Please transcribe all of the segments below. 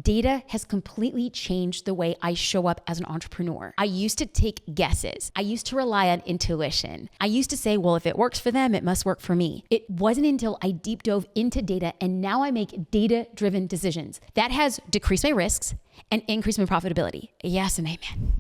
data has completely changed the way I show up as an entrepreneur. I used to take guesses. I used to rely on intuition. I used to say, well, if it works for them, it must work for me. It wasn't until I deep dove into data and now I make data-driven decisions. That has decreased my risks and increased my profitability. Yes and amen.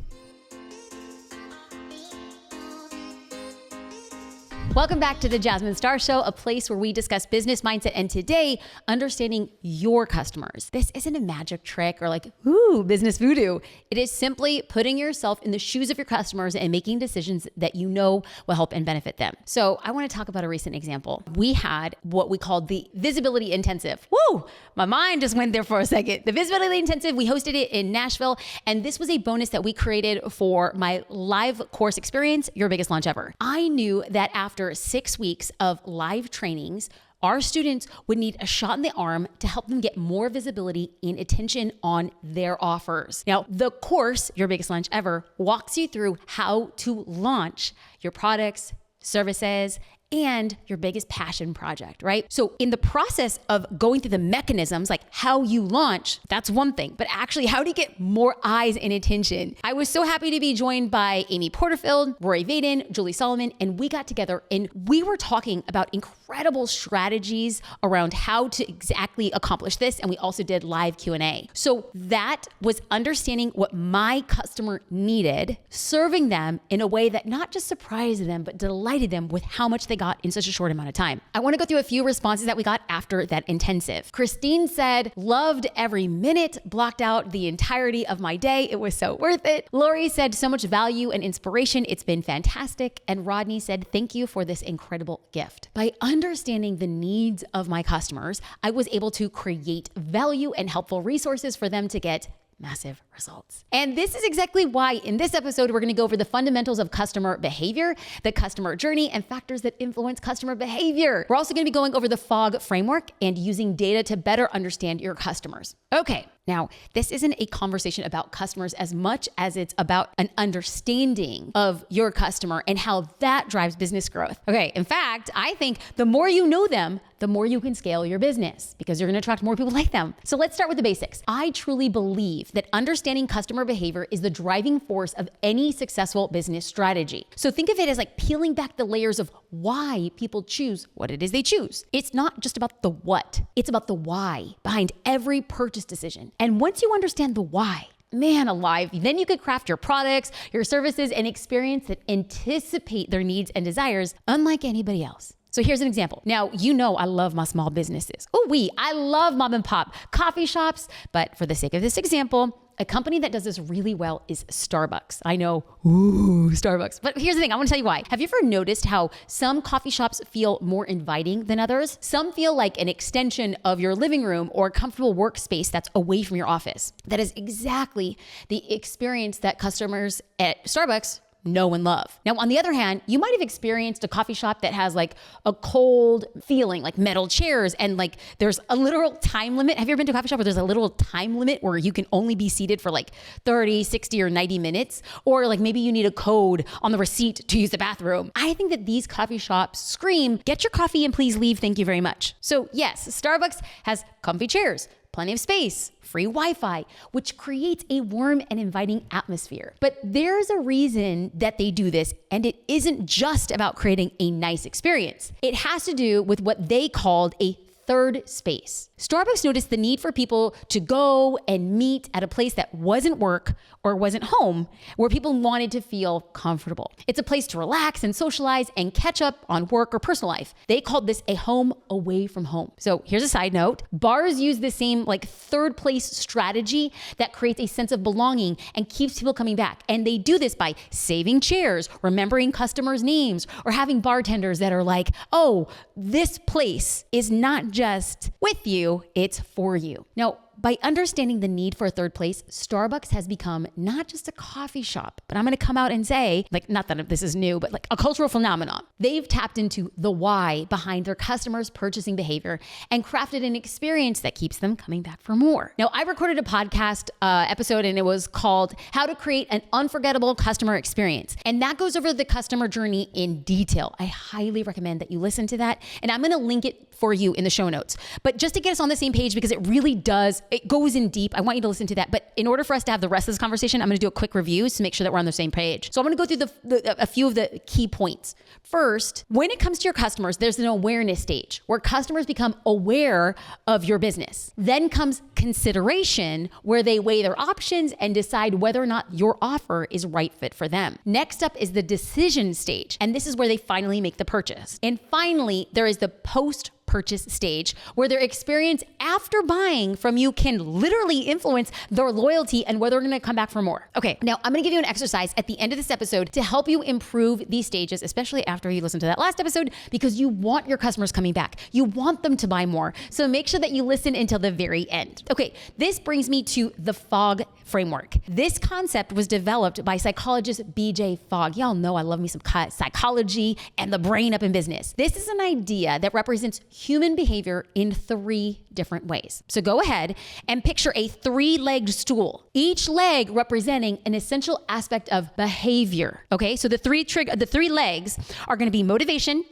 Welcome back to the Jasmine Star Show, a place where we discuss business mindset and today, understanding your customers. This isn't a magic trick or like, ooh, business voodoo. It is simply putting yourself in the shoes of your customers and making decisions that you know will help and benefit them. So I want to talk about a recent example. We had what we called the Visibility Intensive. Woo! My mind just went there for a second. The Visibility Intensive, we hosted it in Nashville, and this was a bonus that we created for my live course experience, Your Biggest Launch Ever. I knew that after 6 weeks of live trainings, our students would need a shot in the arm to help them get more visibility and attention on their offers. Now, the course, Your Biggest Launch Ever, walks you through how to launch your products, services, and your biggest passion project, right? So in the process of going through the mechanisms, like how you launch, that's one thing, but actually how do you get more eyes and attention? I was so happy to be joined by Amy Porterfield, Rory Vaden, Julie Solomon, and we got together and we were talking about incredible strategies around how to exactly accomplish this. And we also did live Q&A. So that was understanding what my customer needed, serving them in a way that not just surprised them, but delighted them with how much they got in such a short amount of time. I want to go through a few responses that we got after that intensive. Christine said, loved every minute, blocked out the entirety of my day. It was so worth it. Lori said, so much value and inspiration. It's been fantastic. And Rodney said, thank you for this incredible gift. By understanding the needs of my customers, I was able to create value and helpful resources for them to get massive results. And this is exactly why in this episode, we're going to go over the fundamentals of customer behavior, the customer journey, and factors that influence customer behavior. We're also going to be going over the FOG framework and using data to better understand your customers. Okay. Now, this isn't a conversation about customers as much as it's about an understanding of your customer and how that drives business growth. Okay, in fact, I think the more you know them, the more you can scale your business because you're going to attract more people like them. So let's start with the basics. I truly believe that understanding customer behavior is the driving force of any successful business strategy. So think of it as like peeling back the layers of why people choose what it is they choose. It's not just about the what, it's about the why behind every purchase decision. And once you understand the why, man alive, then you could craft your products, your services, and experience that anticipate their needs and desires unlike anybody else. So here's an example. Now, you know I love my small businesses. I love mom and pop coffee shops, but for the sake of this example, a company that does this really well is Starbucks. I know, Starbucks. But here's the thing, I want to tell you why. Have you ever noticed how some coffee shops feel more inviting than others? Some feel like an extension of your living room or a comfortable workspace that's away from your office. That is exactly the experience that customers at Starbucks know and love. Now, on the other hand, you might have experienced a coffee shop that has like a cold feeling, like metal chairs, and like there's a literal time limit. Have you ever been to a coffee shop where there's a literal time limit where you can only be seated for like 30, 60, or 90 minutes? Or like maybe you need a code on the receipt to use the bathroom. I think that these coffee shops scream, get your coffee and please leave, thank you very much. So yes, Starbucks has comfy chairs, plenty of space, free Wi-Fi, which creates a warm and inviting atmosphere. But there's a reason that they do this, and it isn't just about creating a nice experience. It has to do with what they called a third space. Starbucks noticed the need for people to go and meet at a place that wasn't work or wasn't home, where people wanted to feel comfortable. It's a place to relax and socialize and catch up on work or personal life. They called this a home away from home. So here's a side note. Bars use the same like third place strategy that creates a sense of belonging and keeps people coming back. And they do this by saving chairs, remembering customers' names, or having bartenders that are like, oh, this place is not just with you, it's for you. Now, by understanding the need for a third place, Starbucks has become not just a coffee shop, but I'm going to come out and say, like, not that this is new, but like a cultural phenomenon. They've tapped into the why behind their customers' purchasing behavior and crafted an experience that keeps them coming back for more. Now, I recorded a podcast episode and it was called How to Create an Unforgettable Customer Experience. And that goes over the customer journey in detail. I highly recommend that you listen to that. And I'm going to link it for you in the show notes. But just to get us on the same page, because it really does it goes in deep. I want you to listen to that. But in order for us to have the rest of this conversation, I'm going to do a quick review to make sure that we're on the same page. So I'm going to go through a few of the key points. First, when it comes to your customers, there's an awareness stage where customers become aware of your business. Then comes consideration, where they weigh their options and decide whether or not your offer is right fit for them. Next up is the decision stage, and this is where they finally make the purchase. And finally, there is the post-purchase stage, where their experience after buying from you can literally influence their loyalty and whether they're going to come back for more. Okay, now I'm going to give you an exercise at the end of this episode to help you improve these stages, especially after you listen to that last episode, because you want your customers coming back. You want them to buy more. So make sure that you listen until the very end. Okay, this brings me to the FOG framework. This concept was developed by psychologist BJ Fogg. Y'all know I love me some psychology and the brain up in business. This is an idea that represents human behavior in 3 different ways. So go ahead and picture a 3-legged stool, each leg representing an essential aspect of behavior. Okay, so the three legs are going to be motivation,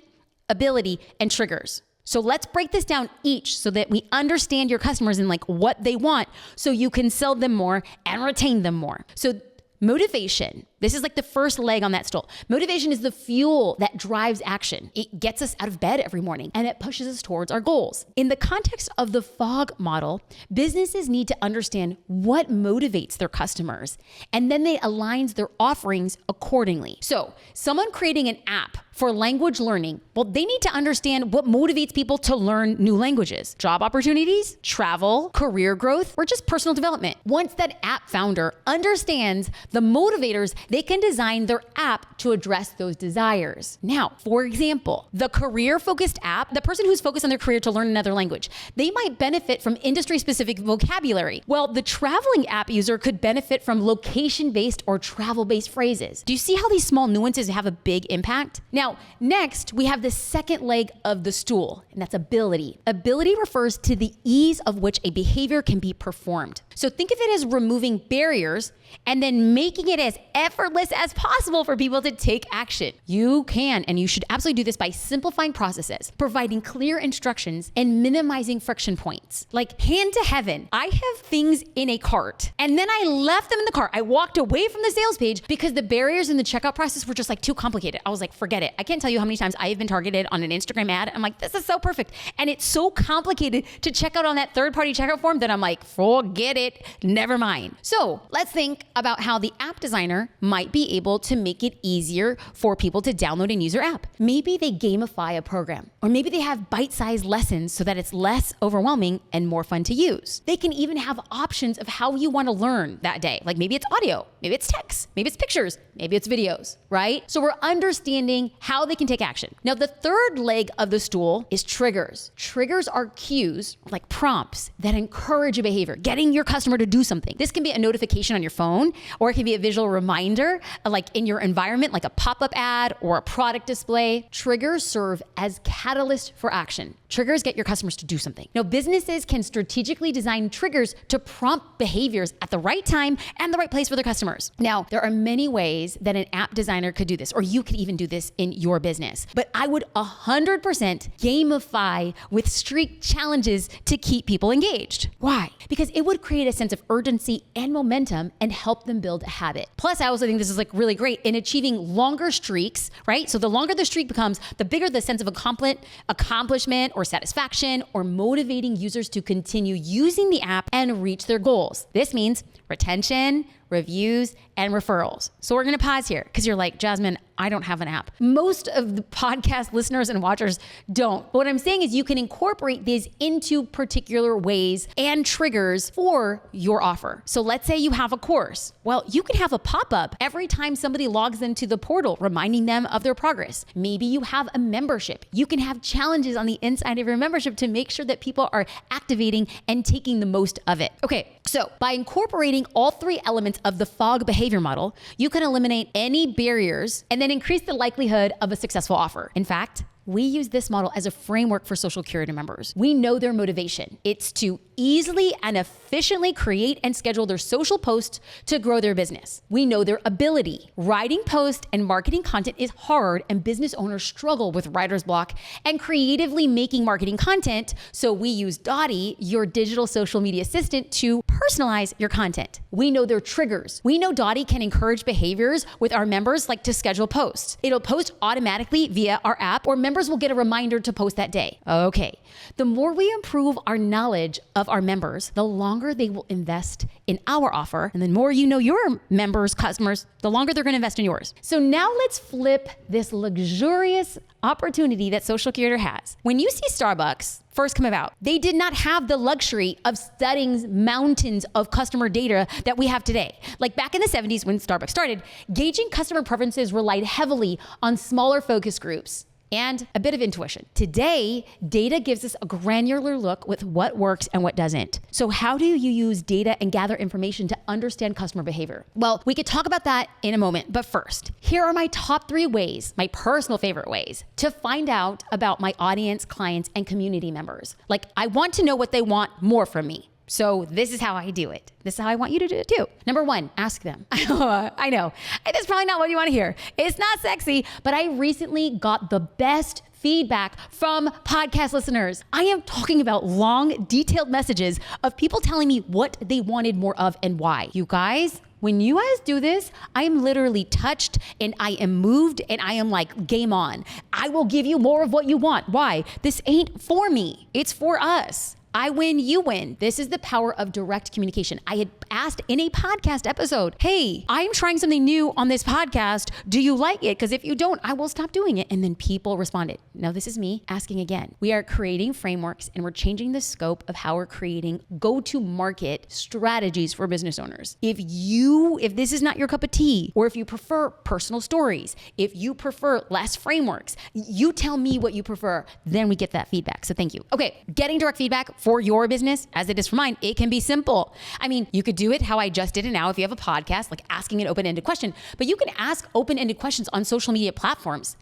ability, and triggers. So let's break this down each so that we understand your customers and like what they want so you can sell them more and retain them more. So motivation, this is like the first leg on that stool. Motivation is the fuel that drives action. It gets us out of bed every morning and it pushes us towards our goals. In the context of the FOG model, businesses need to understand what motivates their customers, and then they align their offerings accordingly. So someone creating an app for language learning, well, they need to understand what motivates people to learn new languages: job opportunities, travel, career growth, or just personal development. Once that app founder understands the motivators, they can design their app to address those desires. Now, for example, the career-focused app, the person who's focused on their career to learn another language, they might benefit from industry-specific vocabulary. Well, the traveling app user could benefit from location-based or travel-based phrases. Do you see how these small nuances have a big impact? Now, next, we have the second leg of the stool, and that's ability. Ability refers to the ease of which a behavior can be performed. So think of it as removing barriers and then making it as effortless as possible for people to take action. You can, and you should absolutely do this by simplifying processes, providing clear instructions, and minimizing friction points. Like, hand to heaven, I have things in a cart, and then I left them in the cart. I walked away from the sales page because the barriers in the checkout process were just like too complicated. I was like, forget it. I can't tell you how many times I have been targeted on an Instagram ad. I'm like, this is so perfect. And it's so complicated to check out on that third-party checkout form that I'm like, forget it, never mind. So let's think about how the app designer might be able to make it easier for people to download and use their app. Maybe they gamify a program, or maybe they have bite-sized lessons so that it's less overwhelming and more fun to use. They can even have options of how you want to learn that day. Like maybe it's audio, maybe it's text, maybe it's pictures, maybe it's videos, right? So we're understanding how they can take action. Now, the third leg of the stool is triggers. Triggers are cues, like prompts, that encourage a behavior, getting your customer to do something. This can be a notification on your phone, or it can be a visual reminder, like in your environment, like a pop-up ad or a product display. Triggers serve as catalysts for action. Triggers get your customers to do something. Now, businesses can strategically design triggers to prompt behaviors at the right time and the right place for their customers. Now, there are many ways that an app designer could do this, or you could even do this in your business. But I would 100% gamify with streak challenges to keep people engaged. Why? Because it would create a sense of urgency and momentum and help them build a habit. Plus, I also think this is like really great in achieving longer streaks, right? So the longer the streak becomes, the bigger the sense of accomplishment or satisfaction, or motivating users to continue using the app and reach their goals. This means retention, reviews, and referrals. So we're going to pause here because you're like, Jasmine, I don't have an app. Most of the podcast listeners and watchers don't. But what I'm saying is you can incorporate these into particular ways and triggers for your offer. So let's say you have a course. Well, you can have a pop-up every time somebody logs into the portal, reminding them of their progress. Maybe you have a membership. You can have challenges on the inside of your membership to make sure that people are activating and taking the most of it. Okay, so by incorporating all 3 elements of the FOG behavior model, you can eliminate any barriers and then increase the likelihood of a successful offer. In fact, We use this model as a framework for social curator members. We know their motivation. It's to easily and efficiently create and schedule their social posts to grow their business. We know their ability. Writing posts and marketing content is hard, and business owners struggle with writer's block and creatively making marketing content. So we use Dottie, your digital social media assistant, to personalize your content. We know their triggers. We know Dottie can encourage behaviors with our members, like to schedule posts. It'll post automatically via our app, or members will get a reminder to post that day. Okay. The more we improve our knowledge of our members, the longer they will invest in our offer. And the more you know your members, customers, the longer they're going to invest in yours. So now let's flip this luxurious opportunity that Social Curator has. When you see Starbucks first come about, they did not have the luxury of studying mountains of customer data that we have today. Like back in the 70s when Starbucks started, gauging customer preferences relied heavily on smaller focus groups and a bit of intuition. Today, data gives us a granular look with what works and what doesn't. So how do you use data and gather information to understand customer behavior? Well, we could talk about that in a moment, but first, here are my top 3 ways, my personal favorite ways, to find out about my audience, clients, and community members. Like, I want to know what they want more from me. So this is how I do it. This is how I want you to do it too. Number 1, ask them. I know, that's probably not what you want to hear. It's not sexy, but I recently got the best feedback from podcast listeners. I am talking about long, detailed messages of people telling me what they wanted more of and why. You guys, when you guys do this, I am literally touched and I am moved and I am like, game on. I will give you more of what you want. Why? This ain't for me. It's for us. I win, you win. This is the power of direct communication. I had asked in a podcast episode, hey, I'm trying something new on this podcast. Do you like it? Because if you don't, I will stop doing it. And then people responded. Now this is me asking again. We are creating frameworks and we're changing the scope of how we're creating go-to-market strategies for business owners. If this is not your cup of tea, or if you prefer personal stories, if you prefer less frameworks, you tell me what you prefer, then we get that feedback. So thank you. Okay, getting direct feedback for your business, as it is for mine, it can be simple. I mean, you could do it how I just did it now if you have a podcast, like asking an open-ended question, but you can ask open-ended questions on social media platforms,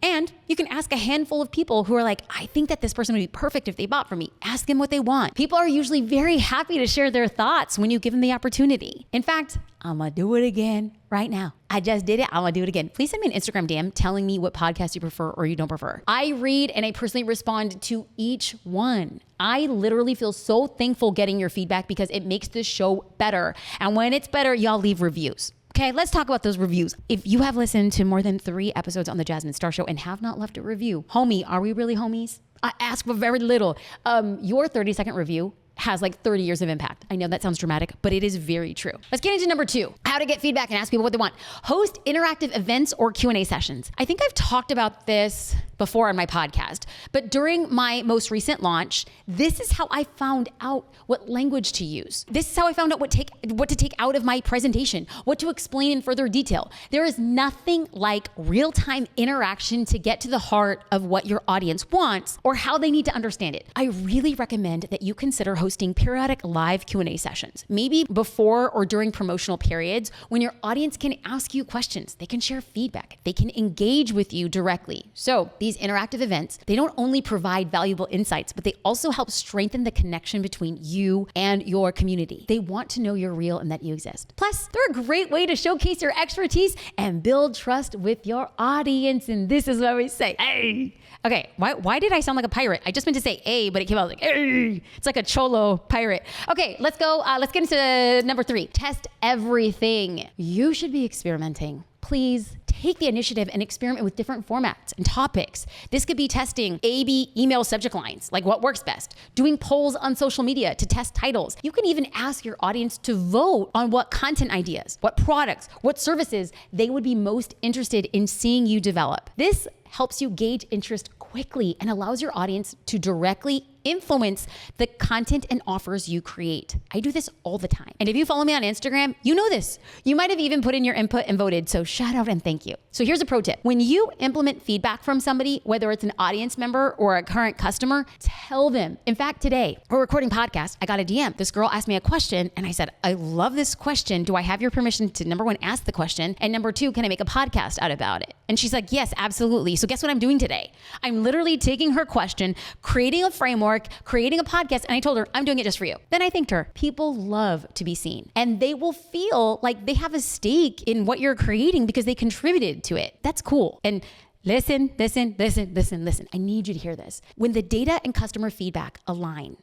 and you can ask a handful of people who are like, I think that this person would be perfect if they bought from me. Ask them what they want. People are usually very happy to share their thoughts when you give them the opportunity. In fact, I'm gonna do it again right now. I just did it. I'm gonna do it again. Please send me an Instagram DM telling me what podcast you prefer or you don't prefer. I read and I personally respond to each one. I literally feel so thankful getting your feedback because it makes this show better. And when it's better, y'all leave reviews. Okay, let's talk about those reviews. If you have listened to more than 3 episodes on the Jasmine Star Show and have not left a review, homie, are we really homies? I ask for very little. Your 30-second review has like 30 years of impact. I know that sounds dramatic, but it is very true. Let's get into number 2, how to get feedback and ask people what they want. Host interactive events or Q&A sessions. I think I've talked about this before on my podcast, but during my most recent launch, this is how I found out what language to use. This is how I found out what to take out of my presentation, what to explain in further detail. There is nothing like real-time interaction to get to the heart of what your audience wants or how they need to understand it. I really recommend that you consider hosting periodic live Q&A sessions, maybe before or during promotional periods when your audience can ask you questions, they can share feedback, they can engage with you directly. So these interactive events, they don't only provide valuable insights, but they also help strengthen the connection between you and your community. They want to know you're real and that you exist. Plus, they're a great way to showcase your expertise and build trust with your audience. And this is what we say, hey. Okay, why did I sound like a pirate? I just meant to say A, but it came out like A. It's like a cholo pirate. Okay, let's go. Let's get into number 3. Test everything. You should be experimenting. Please take the initiative and experiment with different formats and topics. This could be testing A/B email subject lines, like what works best, doing polls on social media to test titles. You can even ask your audience to vote on what content ideas, what products, what services they would be most interested in seeing you develop. This helps you gauge interest quickly and allows your audience to directly influence the content and offers you create. I do this all the time. And if you follow me on Instagram, you know this. You might have even put in your input and voted. So shout out and thank you. So here's a pro tip. When you implement feedback from somebody, whether it's an audience member or a current customer, tell them. In fact, today we're recording podcast. I got a DM. This girl asked me a question and I said, I love this question. Do I have your permission to, number 1, ask the question? And number 2, can I make a podcast out about it? And she's like, yes, absolutely. So guess what I'm doing today? I'm literally taking her question, creating a framework, creating a podcast, and I told her, I'm doing it just for you. Then I thanked her. People love to be seen, and they will feel like they have a stake in what you're creating because they contributed to it. That's cool. And listen. I need you to hear this. When the data and customer feedback align,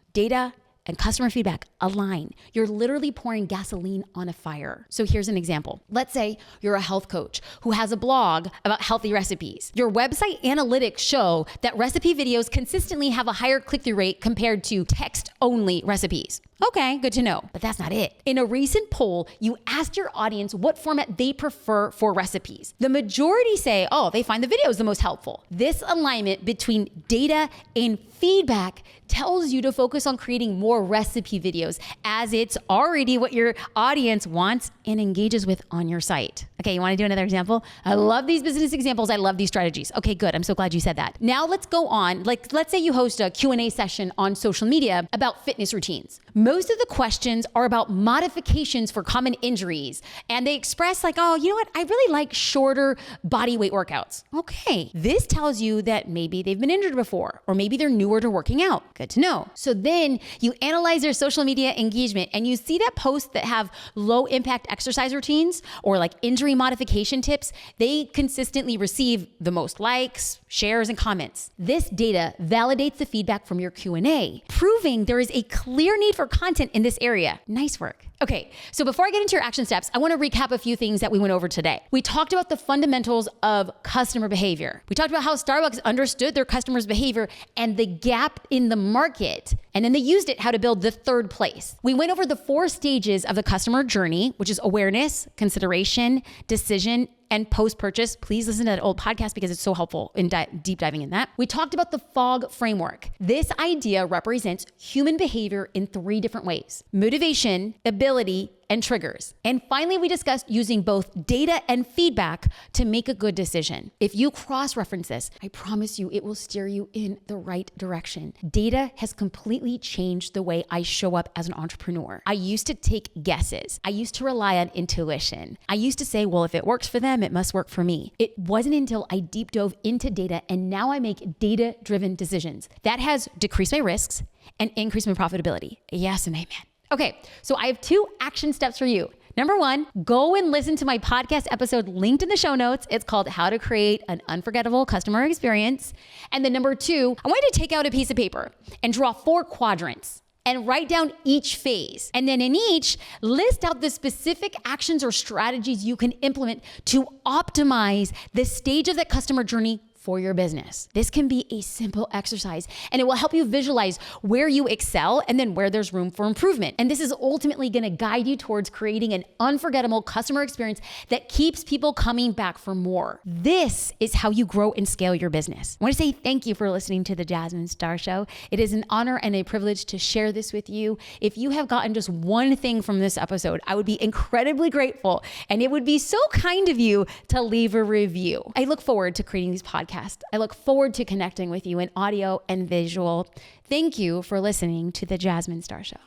you're literally pouring gasoline on a fire. So here's an example. Let's say you're a health coach who has a blog about healthy recipes. Your website analytics show that recipe videos consistently have a higher click-through rate compared to text-only recipes. Okay, good to know, but that's not it. In a recent poll, you asked your audience what format they prefer for recipes. The majority say, they find the videos the most helpful. This alignment between data and feedback tells you to focus on creating more recipe videos, as it's already what your audience wants and engages with on your site. Okay, you want to do another example? I love these business examples. I love these strategies. Okay, good. I'm so glad you said that. Now let's go on. Let's say you host a Q&A session on social media about fitness routines. Most of the questions are about modifications for common injuries, and they express like, you know what? I really like shorter body weight workouts. Okay, this tells you that maybe they've been injured before, or maybe they're newer to working out. Good to know. So then you analyze their social media engagement, and you see that posts that have low impact exercise routines or like injury modification tips, they consistently receive the most likes, shares, and comments. This data validates the feedback from your Q&A, proving there is a clear need for content in this area. Nice work. Okay, so before I get into your action steps, I want to recap a few things that we went over today. We talked about the fundamentals of customer behavior. We talked about how Starbucks understood their customers' behavior and the gap in the market, and then they used it how to build the third place. We went over the 4 stages of the customer journey, which is awareness, consideration, decision, and post-purchase. Please listen to that old podcast because it's so helpful in deep diving in that. We talked about the FOG framework. This idea represents human behavior in 3 different ways: motivation, ability, and triggers. And finally, we discussed using both data and feedback to make a good decision. If you cross-reference this, I promise you it will steer you in the right direction. Data has completely changed the way I show up as an entrepreneur. I used to take guesses. I used to rely on intuition. I used to say, well, if it works for them, it must work for me. It wasn't until I deep dove into data and now I make data-driven decisions. That has decreased my risks and increased my profitability. Yes and amen. Okay, so I have 2 action steps for you. Number 1, go and listen to my podcast episode linked in the show notes. It's called How to Create an Unforgettable Customer Experience. And then number 2, I want you to take out a piece of paper and draw 4 quadrants and write down each phase. And then in each, list out the specific actions or strategies you can implement to optimize the stage of that customer journey for your business. This can be a simple exercise, and it will help you visualize where you excel and then where there's room for improvement. And this is ultimately going to guide you towards creating an unforgettable customer experience that keeps people coming back for more. This is how you grow and scale your business. I want to say thank you for listening to the Jasmine Star Show. It is an honor and a privilege to share this with you. If you have gotten just one thing from this episode, I would be incredibly grateful, and it would be so kind of you to leave a review. I look forward to creating these podcasts. I look forward to connecting with you in audio and visual. Thank you for listening to the Jasmine Star Show.